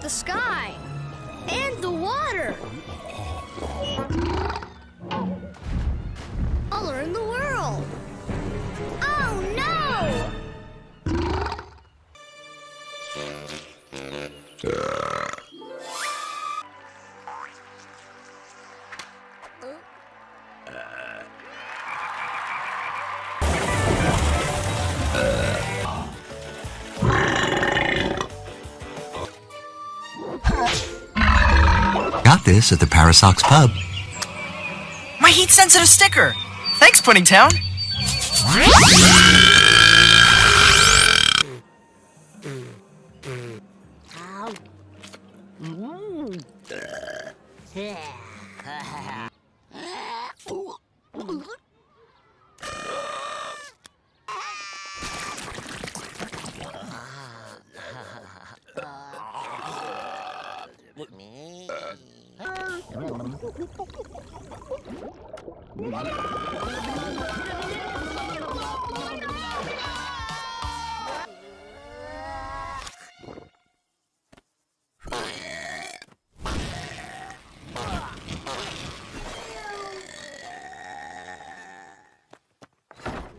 the sky and the water. All are in the world. Oh no! Got this at the Parasox pub. My heat-sensitive sticker! Thanks, Pudding Town!